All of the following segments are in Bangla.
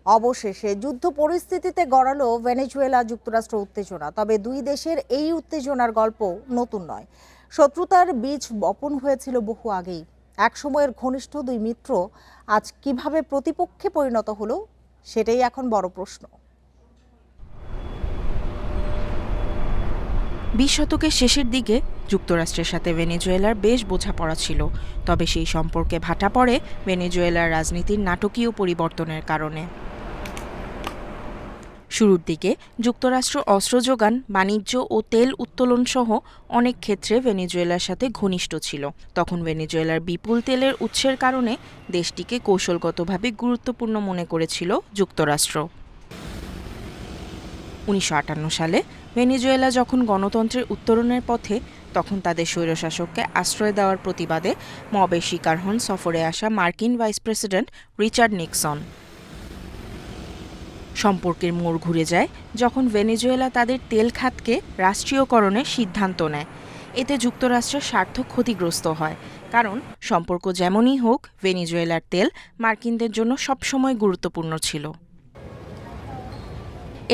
অবশেষে যুদ্ধ পরিস্থিতিতে গড়ালো ভেনেজুয়েলা যুক্তরাষ্ট্র উত্তেজনা। তবে দুই দেশের এই উত্তেজনার গল্প নতুন নয়। শত্রুতার বীজ বপন হয়েছিল বহু আগেই। একসময়ের ঘনিষ্ঠ দুই মিত্র আজ কিভাবে প্রতিপক্ষে পরিণত হলো, সেটাই এখন বড় প্রশ্ন। 20 শতকের শেষের দিকে যুক্তরাষ্ট্রের সাথে ভেনেজুয়েলার বেশ বোঝাপড়া ছিল। তবে সেই সম্পর্কে ভাটা পড়ে ভেনেজুয়েলার রাজনীতির নাটকীয় পরিবর্তনের কারণে। শুরুর দিকে যুক্তরাষ্ট্র অস্ত্র যোগান, বাণিজ্য ও তেল উত্তোলন সহ অনেক ক্ষেত্রে ভেনেজুয়েলার সাথে ঘনিষ্ঠ ছিল। তখন ভেনেজুয়েলার বিপুল তেলের উৎসের কারণে দেশটিকে কৌশলগতভাবে গুরুত্বপূর্ণ মনে করেছিল যুক্তরাষ্ট্র। 1958 সালে ভেনেজুয়েলা যখন গণতন্ত্রের উত্তরণের পথে, তখন তাদের স্বৈরশাসককে আশ্রয় দেওয়ার প্রতিবাদে মবের শিকার হন সফরে আসা মার্কিন ভাইস প্রেসিডেন্ট রিচার্ড নিক্সন। সম্পর্কের মোড় ঘুরে যায় যখন ভেনেজুয়েলা তাদের তেল খাতকে রাষ্ট্রীয়করণের সিদ্ধান্ত নেয়। এতে যুক্তরাষ্ট্রের স্বার্থ ক্ষতিগ্রস্ত হয়, কারণ সম্পর্ক যেমনই হোক, ভেনেজুয়েলার তেল মার্কিনদের জন্য সবসময় গুরুত্বপূর্ণ ছিল।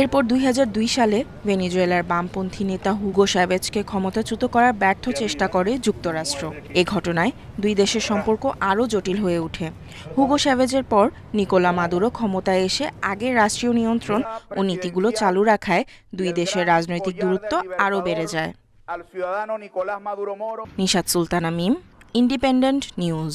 এরপর 2002 সালে ভেনেজুয়েলার বামপন্থী নেতা হুগো চ্যাভেজকে ক্ষমতাচ্যুত করার ব্যর্থ চেষ্টা করে যুক্তরাষ্ট্র। এ ঘটনায় দুই দেশের সম্পর্ক আরও জটিল হয়ে ওঠে। হুগো চ্যাভেজের পর নিকোলা মাদুরো ক্ষমতায় এসে আগের রাষ্ট্রীয় নিয়ন্ত্রণ ও নীতিগুলো চালু রাখায় দুই দেশের রাজনৈতিক দূরত্ব আরও বেড়ে যায়। নিশাত সুলতানা মিম, ইন্ডিপেন্ডেন্ট নিউজ।